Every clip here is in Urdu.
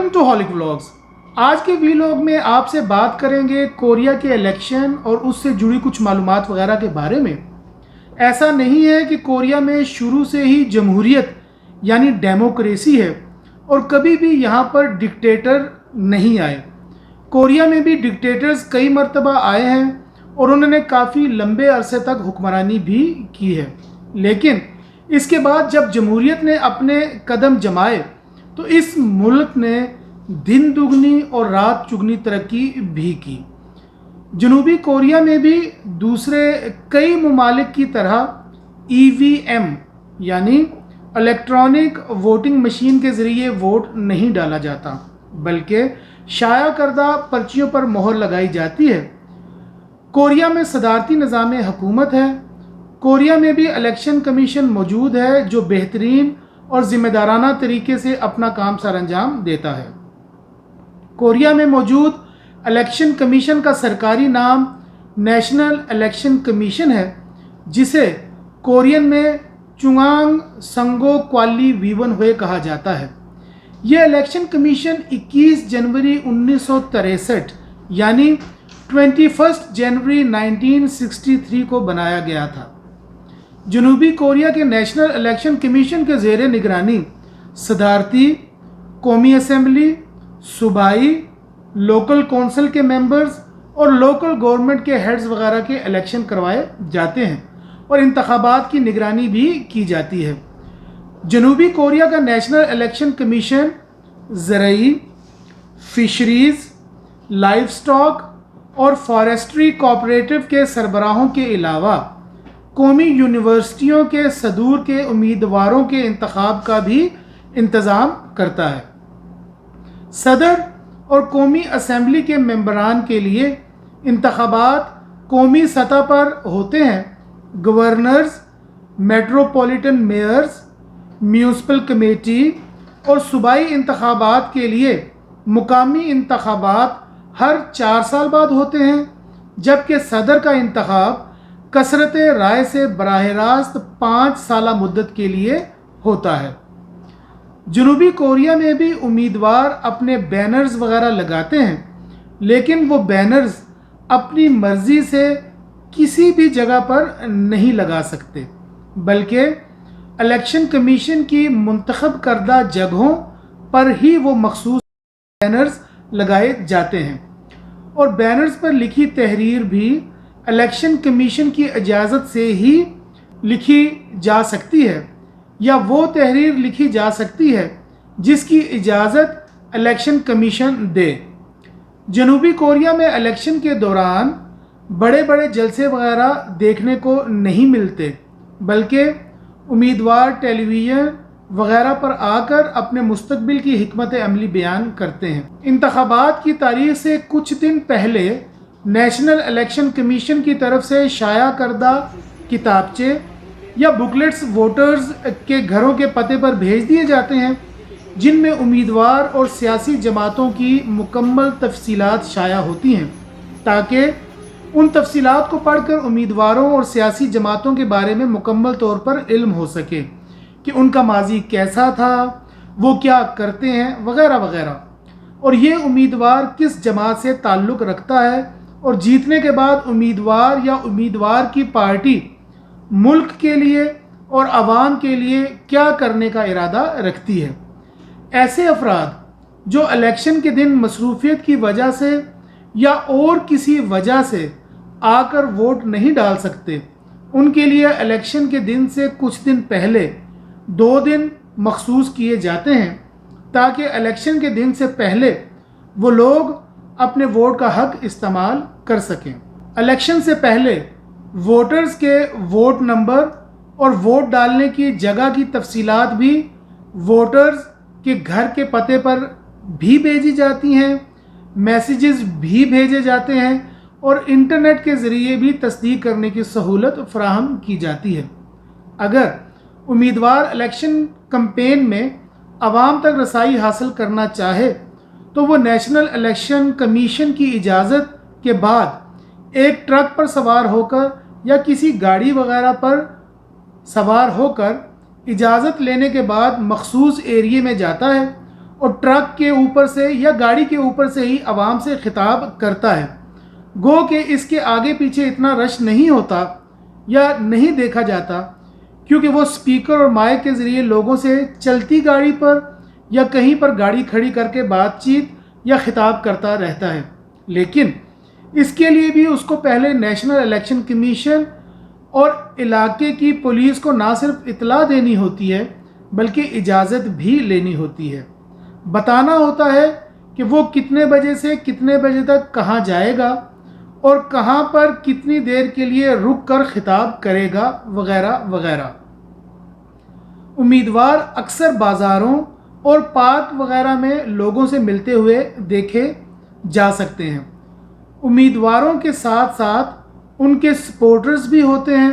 Welcome to holic vlogs. آج کے ویلاگ میں آپ سے بات کریں گے کوریا کے الیکشن اور اس سے جڑی کچھ معلومات وغیرہ کے بارے میں۔ ایسا نہیں ہے کہ کوریا میں شروع سے ہی جمہوریت یعنی ڈیموکریسی ہے اور کبھی بھی یہاں پر ڈکٹیٹر نہیں آئے۔ کوریا میں بھی ڈکٹیٹرز کئی مرتبہ آئے ہیں اور انہوں نے کافی لمبے عرصے تک حکمرانی بھی کی ہے، لیکن اس کے بعد جب جمہوریت نے اپنے قدم جمائے تو اس ملک نے دن دگنی اور رات چگنی ترقی بھی کی۔ جنوبی کوریا میں بھی دوسرے کئی ممالک کی طرح EVM یعنی الیکٹرانک ووٹنگ مشین کے ذریعے ووٹ نہیں ڈالا جاتا، بلکہ شائع کردہ پرچیوں پر مہر لگائی جاتی ہے۔ کوریا میں صدارتی نظام حکومت ہے۔ کوریا میں بھی الیکشن کمیشن موجود ہے جو بہترین اور ذمہ دارانہ طریقے سے اپنا کام سر انجام دیتا ہے۔ کوریا میں موجود الیکشن کمیشن کا سرکاری نام نیشنل الیکشن کمیشن ہے، جسے کورین میں چونگانگ سنگو کوالی ویون ہوئے کہا جاتا ہے۔ یہ الیکشن کمیشن 21 جنوری 1963 یعنی 21 جنوری 1963 کو بنایا گیا تھا۔ جنوبی کوریا کے نیشنل الیکشن کمیشن کے زیر نگرانی صدارتی، قومی اسمبلی، صوبائی، لوکل کونسل کے ممبرز اور لوکل گورنمنٹ کے ہیڈز وغیرہ کے الیکشن کروائے جاتے ہیں اور انتخابات کی نگرانی بھی کی جاتی ہے۔ جنوبی کوریا کا نیشنل الیکشن کمیشن زرعی، فشریز، لائف سٹاک اور فارسٹری کوآپریٹو کے سربراہوں کے علاوہ قومی یونیورسٹیوں کے صدور کے امیدواروں کے انتخاب کا بھی انتظام کرتا ہے۔ صدر اور قومی اسمبلی کے ممبران کے لیے انتخابات قومی سطح پر ہوتے ہیں۔ Governors, metropolitan measures, municipal committee اور صوبائی انتخابات کے لیے مقامی انتخابات ہر 4 سال بعد ہوتے ہیں، جبکہ صدر کا انتخاب کثرت رائے سے براہ راست 5 سالہ مدت کے لیے ہوتا ہے۔ جنوبی کوریا میں بھی امیدوار اپنے بینرز وغیرہ لگاتے ہیں، لیکن وہ بینرز اپنی مرضی سے کسی بھی جگہ پر نہیں لگا سکتے، بلکہ الیکشن کمیشن کی منتخب کردہ جگہوں پر ہی وہ مخصوص بینرز لگائے جاتے ہیں، اور بینرز پر لکھی تحریر بھی الیکشن کمیشن کی اجازت سے ہی لکھی جا سکتی ہے، یا وہ تحریر لکھی جا سکتی ہے جس کی اجازت الیکشن کمیشن دے۔ جنوبی کوریا میں الیکشن کے دوران بڑے بڑے جلسے وغیرہ دیکھنے کو نہیں ملتے، بلکہ امیدوار ٹیلی ویژن وغیرہ پر آ کر اپنے مستقبل کی حکمت عملی بیان کرتے ہیں۔ انتخابات کی تاریخ سے کچھ دن پہلے نیشنل الیکشن کمیشن کی طرف سے شائع کردہ کتابچے یا بکلیٹس ووٹرز کے گھروں کے پتے پر بھیج دیے جاتے ہیں، جن میں امیدوار اور سیاسی جماعتوں کی مکمل تفصیلات شائع ہوتی ہیں، تاکہ ان تفصیلات کو پڑھ کر امیدواروں اور سیاسی جماعتوں کے بارے میں مکمل طور پر علم ہو سکے کہ ان کا ماضی کیسا تھا، وہ کیا کرتے ہیں وغیرہ وغیرہ، اور یہ امیدوار کس جماعت سے تعلق رکھتا ہے، اور جیتنے کے بعد امیدوار یا امیدوار کی پارٹی ملک کے لیے اور عوام کے لیے کیا کرنے کا ارادہ رکھتی ہے۔ ایسے افراد جو الیکشن کے دن مصروفیت کی وجہ سے یا اور کسی وجہ سے آ کر ووٹ نہیں ڈال سکتے، ان کے لیے الیکشن کے دن سے کچھ دن پہلے 2 دن مخصوص کیے جاتے ہیں، تاکہ الیکشن کے دن سے پہلے وہ لوگ اپنے ووٹ کا حق استعمال کر سکیں۔ الیکشن سے پہلے ووٹرز کے ووٹ نمبر اور ووٹ ڈالنے کی جگہ کی تفصیلات بھی ووٹرز کے گھر کے پتے پر بھی بھیجی جاتی ہیں، میسیجز بھی بھیجے جاتے ہیں، اور انٹرنیٹ کے ذریعے بھی تصدیق کرنے کی سہولت فراہم کی جاتی ہے۔ اگر امیدوار الیکشن کمپین میں عوام تک رسائی حاصل کرنا چاہے تو وہ نیشنل الیکشن کمیشن کی اجازت کے بعد ایک ٹرک پر سوار ہو کر یا کسی گاڑی وغیرہ پر سوار ہو کر اجازت لینے کے بعد مخصوص ایریے میں جاتا ہے اور ٹرک کے اوپر سے یا گاڑی کے اوپر سے ہی عوام سے خطاب کرتا ہے، گو کہ اس کے آگے پیچھے اتنا رش نہیں ہوتا یا نہیں دیکھا جاتا، کیونکہ وہ سپیکر اور مائک کے ذریعے لوگوں سے چلتی گاڑی پر یا کہیں پر گاڑی کھڑی کر کے بات چیت یا خطاب کرتا رہتا ہے۔ لیکن اس کے لیے بھی اس کو پہلے نیشنل الیکشن کمیشن اور علاقے کی پولیس کو نہ صرف اطلاع دینی ہوتی ہے بلکہ اجازت بھی لینی ہوتی ہے، بتانا ہوتا ہے کہ وہ کتنے بجے سے کتنے بجے تک کہاں جائے گا اور کہاں پر کتنی دیر کے لیے رک کر خطاب کرے گا وغیرہ وغیرہ۔ امیدوار اکثر بازاروں اور پارک وغیرہ میں لوگوں سے ملتے ہوئے دیکھے جا سکتے ہیں۔ امیدواروں کے ساتھ ساتھ ان کے سپورٹرز بھی ہوتے ہیں۔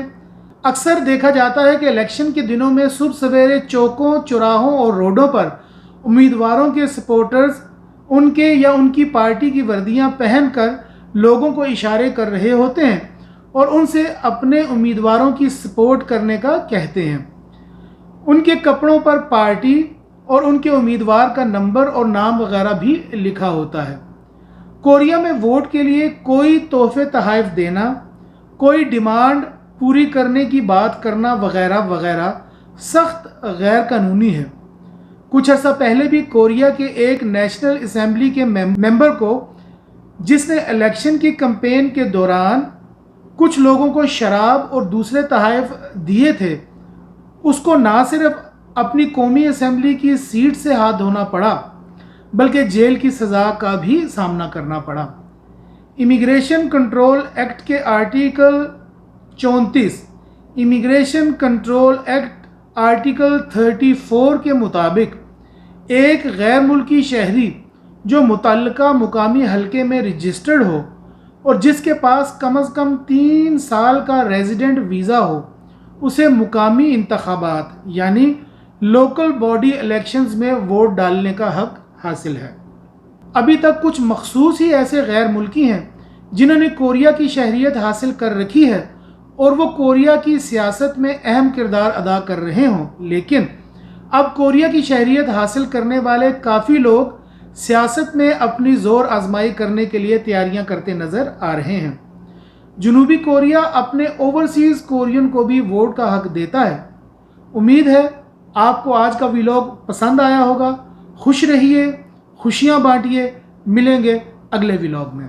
اکثر دیکھا جاتا ہے کہ الیکشن کے دنوں میں صبح سویرے چوکوں، چوراہوں اور روڈوں پر امیدواروں کے سپورٹرز ان کے یا ان کی پارٹی کی وردیاں پہن کر لوگوں کو اشارے کر رہے ہوتے ہیں اور ان سے اپنے امیدواروں کی سپورٹ کرنے کا کہتے ہیں۔ ان کے کپڑوں پر پارٹی اور ان کے امیدوار کا نمبر اور نام وغیرہ بھی لکھا ہوتا ہے۔ کوریا میں ووٹ کے لیے کوئی تحفے تحائف دینا، کوئی ڈیمانڈ پوری کرنے کی بات کرنا وغیرہ وغیرہ سخت غیر قانونی ہے۔ کچھ عرصہ پہلے بھی کوریا کے ایک نیشنل اسمبلی کے ممبر کو، جس نے الیکشن کی کمپین کے دوران کچھ لوگوں کو شراب اور دوسرے تحائف دیے تھے، اس کو نہ صرف اپنی قومی اسمبلی کی سیٹ سے ہاتھ دھونا پڑا بلکہ جیل کی سزا کا بھی سامنا کرنا پڑا۔ امیگریشن کنٹرول ایکٹ کے article 34 immigration control act article 34 کے مطابق ایک غیر ملکی شہری جو متعلقہ مقامی حلقے میں رجسٹرڈ ہو اور جس کے پاس کم از کم 3 سال کا ریزیڈنٹ ویزا ہو، اسے مقامی انتخابات یعنی لوکل باڈی الیکشنز میں ووٹ ڈالنے کا حق حاصل ہے۔ ابھی تک کچھ مخصوص ہی ایسے غیر ملکی ہیں جنہوں نے کوریا کی شہریت حاصل کر رکھی ہے اور وہ کوریا کی سیاست میں اہم کردار ادا کر رہے ہوں، لیکن اب کوریا کی شہریت حاصل کرنے والے کافی لوگ سیاست میں اپنی زور آزمائی کرنے کے لیے تیاریاں کرتے نظر آ رہے ہیں۔ جنوبی کوریا اپنے اوورسیز کورین کو بھی ووٹ کا حق دیتا ہے۔ امید ہے آپ کو آج کا ویلاگ پسند آیا ہوگا۔ خوش رہیے، خوشیاں بانٹیے، ملیں گے اگلے ویلاگ میں۔